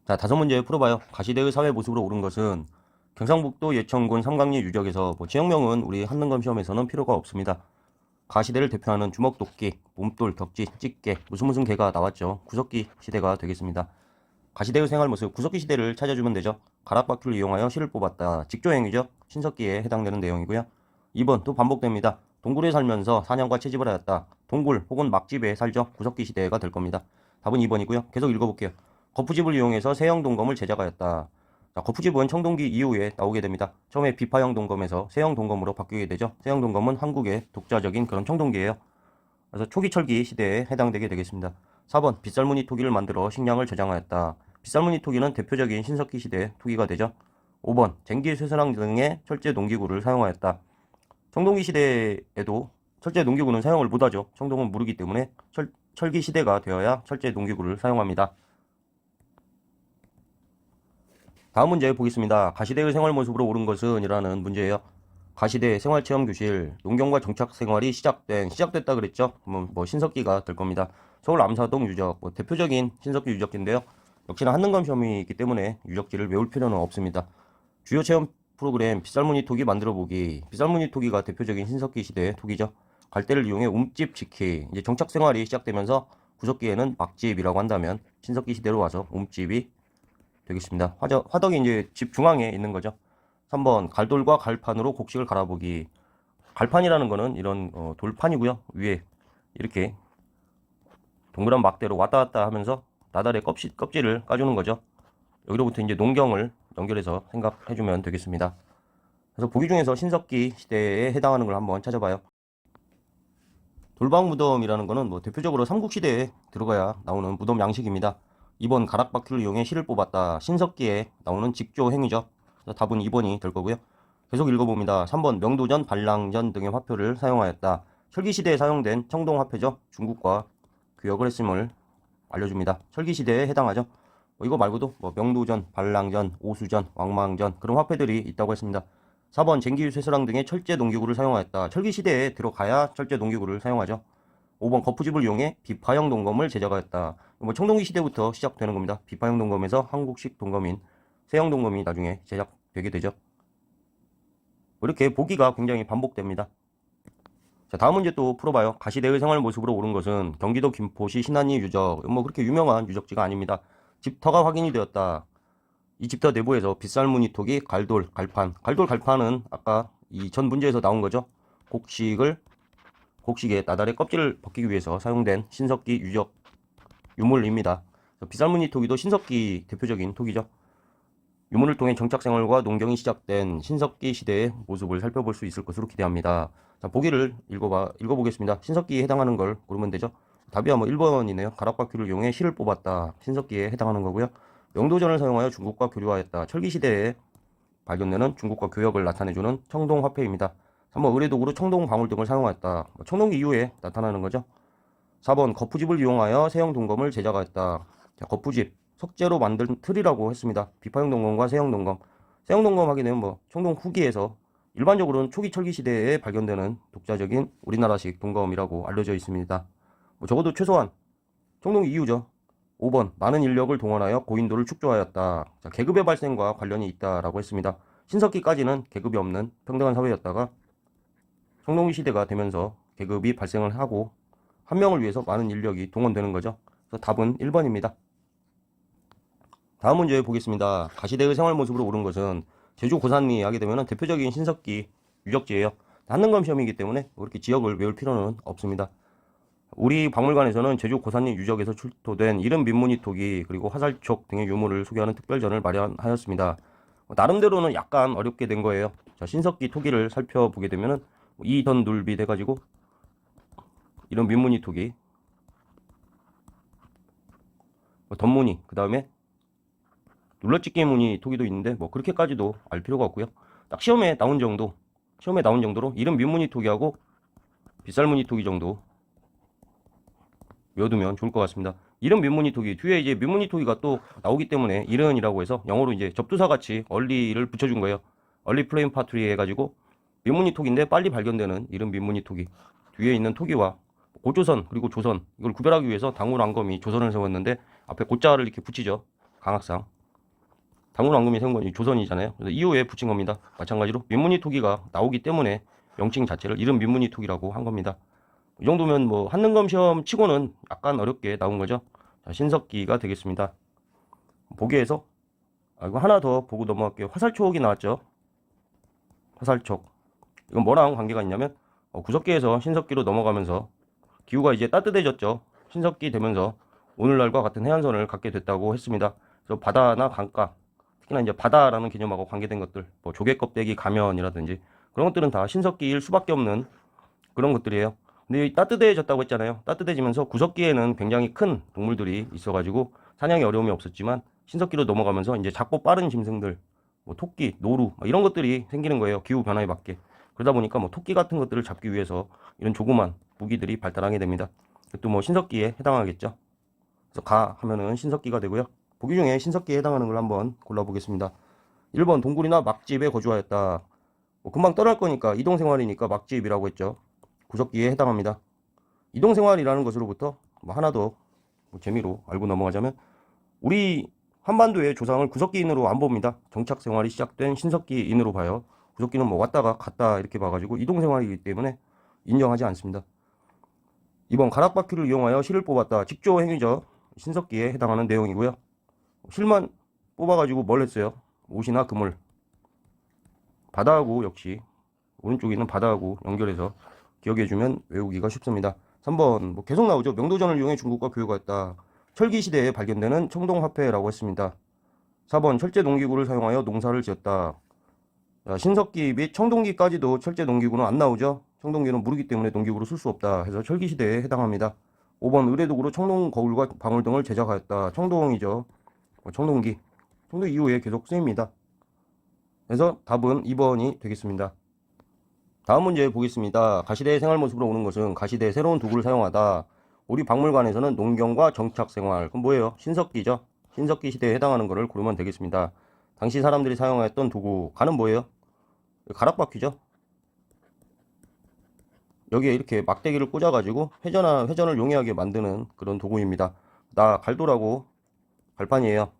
자, 5문제 풀어봐요. 가시대의 사회 모습으로 오른 것은 경상북도 예천군 삼강리 유적에서 지역명은 우리 한능검 시험에서는 필요가 없습니다. 가시대를 대표하는 주먹도끼, 몸돌, 격지, 찌개, 무슨 개가 나왔죠. 구석기 시대가 되겠습니다. 가시대의 생활 모습, 구석기 시대를 찾아주면 되죠. 가락바퀴를 이용하여 실을 뽑았다. 직조행위죠. 신석기에 해당되는 내용이고요. 2번 또 반복됩니다. 동굴에 살면서 사냥과 채집을 하였다. 동굴 혹은 막집에 살죠. 구석기 시대가 될 겁니다. 답은 2번이고요. 계속 읽어볼게요. 거푸집을 이용해서 세형 동검을 제작하였다. 자, 거푸집은 청동기 이후에 나오게 됩니다. 처음에 비파형 동검에서 세형 동검으로 바뀌게 되죠. 세형 동검은 한국의 독자적인 그런 청동기예요. 그래서 초기철기 시대에 해당되게 되겠습니다. 4번 빗살무늬 토기를 만들어 식량을 저장하였다. 빗살무늬 토기는 대표적인 신석기 시대 토기가 되죠. 5번 쟁기, 쇠사랑 등의 철제 농기구를 사용하였다. 청동기 시대에도 철제 농기구는 사용을 못하죠. 청동은 무르기 때문에 철기 시대가 되어야 철제 농기구를 사용합니다. 다음 문제 보겠습니다. 가시대의 생활 모습으로 오른 것은 이라는 문제예요. 가시대 생활체험교실 농경과 정착생활이 시작됐다 그랬죠. 신석기가 될 겁니다. 서울 암사동 유적 대표적인 신석기 유적지인데요. 역시나 한능검 시험이 있기 때문에 유적지를 외울 필요는 없습니다. 주요 체험 프로그램 빗살무늬 토기 만들어보기. 빗살무늬 토기가 대표적인 신석기 시대의 토기죠. 갈대를 이용해 움집 지키. 이제 정착생활이 시작되면서 구석기에는 막집이라고 한다면 신석기 시대로 와서 움집이 되겠습니다. 화덕이 이제 집 중앙에 있는 거죠. 3번 갈돌과 갈판으로 곡식을 갈아보기. 갈판이라는 거는 이런 돌판이고요. 위에 이렇게 동그란 막대로 왔다 갔다 하면서 나달의 껍질을 까주는 거죠. 여기로부터 이제 농경을 연결해서 생각해주면 되겠습니다. 그래서 보기 중에서 신석기 시대에 해당하는 걸 한번 찾아봐요. 돌방 무덤이라는 거는 대표적으로 삼국시대에 들어가야 나오는 무덤 양식입니다. 2번 가락바퀴를 이용해 실을 뽑았다. 신석기에 나오는 직조 행위죠. 답은 2번이 될 거고요. 계속 읽어봅니다. 3번 명도전, 반랑전 등의 화표를 사용하였다. 철기시대에 사용된 청동화폐죠. 중국과 교역을 했음을 알려줍니다. 철기시대에 해당하죠. 이거 말고도 명도전, 반랑전, 오수전, 왕망전 그런 화폐들이 있다고 했습니다. 4번 쟁기, 쇠사랑 등의 철제 농기구를 사용하였다. 철기시대에 들어가야 철제 농기구를 사용하죠. 5번 거푸집을 이용해 비파형 동검을 제작하였다. 청동기 시대부터 시작되는 겁니다. 비파형 동검에서 한국식 동검인 세형 동검이 나중에 제작되게 되죠. 이렇게 보기가 굉장히 반복됩니다. 자, 다음 문제 또 풀어봐요. 가시대의 생활 모습으로 오른 것은 경기도 김포시 신안리 유적. 그렇게 유명한 유적지가 아닙니다. 집터가 확인이 되었다. 이 집터 내부에서 빗살무늬 토기, 갈돌, 갈판. 갈돌, 갈판은 아까 이 전 문제에서 나온 거죠. 곡식의 나달의 껍질을 벗기기 위해서 사용된 신석기 유적 유물입니다. 빗살무늬 토기도 신석기 대표적인 토기죠. 유물을 통해 정착생활과 농경이 시작된 신석기 시대의 모습을 살펴볼 수 있을 것으로 기대합니다. 자, 보기를 읽어보겠습니다. 신석기에 해당하는 걸 고르면 되죠. 답이 1번이네요. 가락바퀴를 이용해 실을 뽑았다. 신석기에 해당하는 거고요. 명도전을 사용하여 중국과 교류하였다. 철기시대에 발견되는 중국과 교역을 나타내주는 청동화폐입니다. 3번 의뢰도구로 청동방울 등을 사용하였다. 청동기 이후에 나타나는 거죠. 4번 거푸집을 이용하여 세형 동검을 제작하였다. 자, 거푸집 석재로 만든 틀이라고 했습니다. 비파형 동검과 세형 동검. 세형 동검 하게 되면 청동 후기에서 일반적으로는 초기 철기 시대에 발견되는 독자적인 우리나라식 동검이라고 알려져 있습니다. 적어도 최소한 청동기 이후죠. 5번 많은 인력을 동원하여 고인도를 축조하였다. 자, 계급의 발생과 관련이 있다라고 했습니다. 신석기까지는 계급이 없는 평등한 사회였다가 청동기 시대가 되면서 계급이 발생을 하고 한 명을 위해서 많은 인력이 동원되는 거죠. 그래서 답은 1번입니다. 다음 문제 보겠습니다. 가시대의 생활 모습으로 오른 것은 제주 고산리 하게 되면 대표적인 신석기 유적지예요. 한능검 시험이기 때문에 그렇게 지역을 외울 필요는 없습니다. 우리 박물관에서는 제주 고산리 유적에서 출토된 이름 민무늬 토기 그리고 화살촉 등의 유물을 소개하는 특별전을 마련하였습니다. 나름대로는 약간 어렵게 된 거예요. 자, 신석기 토기를 살펴보게 되면은 이던 눌비 돼가지고 이런 민무늬 토기 덧무늬 그 다음에 눌러찍기 무늬 토기도 있는데 그렇게까지도 알 필요가 없고요. 딱 시험에 나온 정도로 이름 민무늬 토기하고 빗살무늬 토기 정도 외워두면 좋을 것 같습니다. 이름 민무늬 토기 뒤에 이제 민무늬 토기가 또 나오기 때문에 이른이라고 해서 영어로 이제 접두사 같이 얼리를 붙여준 거예요. 얼리 플레임 파트리 해가지고 민무늬 토기인데 빨리 발견되는 이름 민무늬 토기 뒤에 있는 토기와 고조선 그리고 조선 이걸 구별하기 위해서 당울왕검이 조선을 세웠는데 앞에 고자를 이렇게 붙이죠. 강학상 당군 왕금이 세운 건 조선이잖아요. 그래서 이후에 붙인 겁니다. 마찬가지로 민무늬 토기가 나오기 때문에 명칭 자체를 이름 민무늬 토기라고 한 겁니다. 이 정도면 뭐 한능검 시험 치고는 약간 어렵게 나온 거죠. 자, 신석기가 되겠습니다. 보기에서 이거 하나 더 보고 넘어갈게요. 화살촉이 나왔죠. 화살촉. 이건 뭐랑 관계가 있냐면 구석기에서 신석기로 넘어가면서 기후가 이제 따뜻해졌죠. 신석기 되면서 오늘날과 같은 해안선을 갖게 됐다고 했습니다. 그래서 바다나 강가, 특히나 이제 바다라는 개념하고 관계된 것들, 뭐 조개껍데기 가면이라든지 그런 것들은 다 신석기일 수밖에 없는 그런 것들이에요. 근데 따뜻해졌다고 했잖아요. 따뜻해지면서 구석기에는 굉장히 큰 동물들이 있어가지고 사냥에 어려움이 없었지만 신석기로 넘어가면서 이제 작고 빠른 짐승들, 뭐 토끼, 노루 이런 것들이 생기는 거예요. 기후 변화에 맞게. 그러다 보니까 뭐 토끼 같은 것들을 잡기 위해서 이런 조그만 무기들이 발달하게 됩니다. 또 뭐 신석기에 해당하겠죠. 그래서 가 하면은 신석기가 되고요. 보기 중에 신석기에 해당하는 걸 한번 골라보겠습니다. 1번 동굴이나 막집에 거주하였다. 뭐 금방 떠날 거니까 이동생활이니까 막집이라고 했죠. 구석기에 해당합니다. 이동생활이라는 것으로부터 뭐 하나 더 뭐 재미로 알고 넘어가자면 우리 한반도의 조상을 구석기인으로 안 봅니다. 정착생활이 시작된 신석기인으로 봐요. 구석기는 뭐 왔다가 갔다 이렇게 봐가지고 이동생활이기 때문에 인정하지 않습니다. 2번 가락바퀴를 이용하여 실을 뽑았다. 직조 행위죠. 신석기에 해당하는 내용이고요. 실만 뽑아가지고 뭘 했어요? 옷이나 그물. 바다하고 역시 오른쪽에 있는 바다하고 연결해서 기억해주면 외우기가 쉽습니다. 3번 뭐 계속 나오죠. 명도전을 이용해 중국과 교류하였다. 철기 시대에 발견되는 청동화폐라고 했습니다. 4번 철제 농기구를 사용하여 농사를 지었다. 신석기 및 청동기까지도 철제 농기구는 안 나오죠. 청동기는 무르기 때문에 농기구로 쓸 수 없다 해서 철기 시대에 해당합니다. 5번 의뢰도구로 청동 거울과 방울 등을 제작하였다. 청동이죠. 청동기. 청동 이후에 계속 쓰입니다. 그래서 답은 2번이 되겠습니다. 다음 문제 보겠습니다. 가시대의 생활 모습으로 오는 것은 가시대의 새로운 도구를 사용하다. 우리 박물관에서는 농경과 정착생활. 그럼 뭐예요? 신석기죠. 신석기 시대에 해당하는 것을 고르면 되겠습니다. 당시 사람들이 사용했던 도구. 가는 뭐예요? 가락바퀴죠. 여기에 이렇게 막대기를 꽂아가지고 회전을 용이하게 만드는 그런 도구입니다. 나 갈도라고 갈판이에요.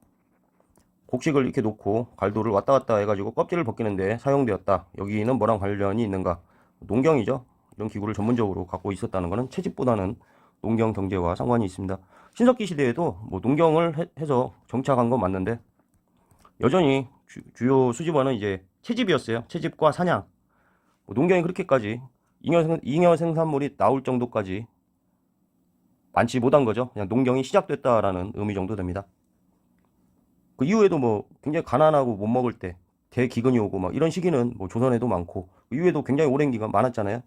곡식을 이렇게 놓고 갈도를 왔다 갔다 해가지고 껍질을 벗기는데 사용되었다. 여기는 뭐랑 관련이 있는가? 농경이죠. 이런 기구를 전문적으로 갖고 있었다는 것은 채집보다는 농경 경제와 상관이 있습니다. 신석기 시대에도 뭐 농경을 해서 정착한 건 맞는데 여전히 주요 수집원은 이제 채집이었어요. 채집과 사냥. 농경이 그렇게까지 잉여 생산물이 나올 정도까지 많지 못한 거죠. 그냥 농경이 시작됐다라는 의미 정도 됩니다. 그 이후에도 뭐 굉장히 가난하고 못 먹을 때 대기근이 오고 막 이런 시기는 뭐 조선에도 많고 그 이후에도 굉장히 오랜 기간 많았잖아요.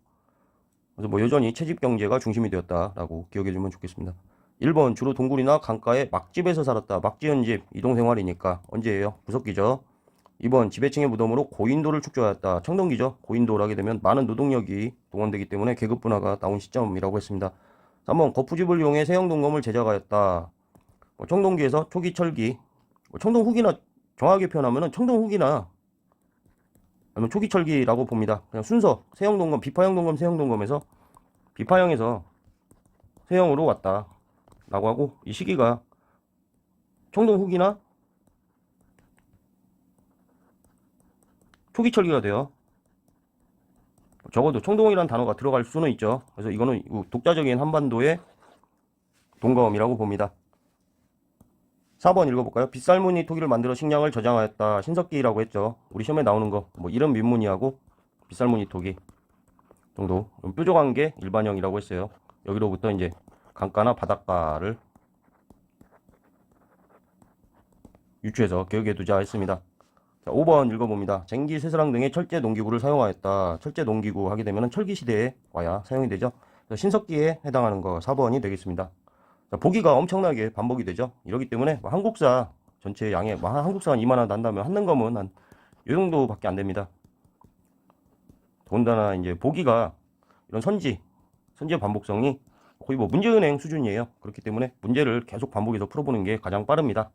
그래서 뭐 여전히 채집 경제가 중심이 되었다라고 기억해 주면 좋겠습니다. 1번 주로 동굴이나 강가에 막집에서 살았다. 막지은 집 이동생활이니까 언제예요? 구석기죠. 2번 지배층의 무덤으로 고인도를 축조하였다. 청동기죠. 고인도를 하게 되면 많은 노동력이 동원되기 때문에 계급 분화가 나온 시점이라고 했습니다. 3번 거푸집을 이용해 세형동검을 제작하였다. 청동기에서 초기 철기 청동 후기나 정확하게 표현하면 청동 후기나 아니면 초기 철기라고 봅니다. 그냥 순서 세형 동검, 비파형 동검, 세형 동검에서 비파형에서 세형으로 왔다 라고 하고 이 시기가 청동 후기나 초기 철기가 돼요. 적어도 청동이라는 단어가 들어갈 수는 있죠. 그래서 이거는 독자적인 한반도의 동검이라고 봅니다. 4번 읽어볼까요? 빗살무늬 토기를 만들어 식량을 저장하였다. 신석기라고 했죠. 우리 시험에 나오는 거 뭐 이름 민무늬하고 빗살무늬 토기 정도 뾰족한 게 일반형이라고 했어요. 여기로부터 이제 강가나 바닷가를 유추해서 기억해 두자 했습니다. 자, 5번 읽어봅니다. 쟁기, 쇠사랑 등의 철제 농기구를 사용하였다. 철제 농기구 하게 되면 철기 시대에 와야 사용이 되죠. 신석기에 해당하는 거 4번이 되겠습니다. 자, 보기가 엄청나게 반복이 되죠. 이러기 때문에 한국사 전체 양의 한국사 한 2만 원 난다면 한능검은 한 이 정도밖에 안 됩니다. 더군다나 이제 보기가 이런 선지의 반복성이 거의 뭐 문제은행 수준이에요. 그렇기 때문에 문제를 계속 반복해서 풀어보는 게 가장 빠릅니다.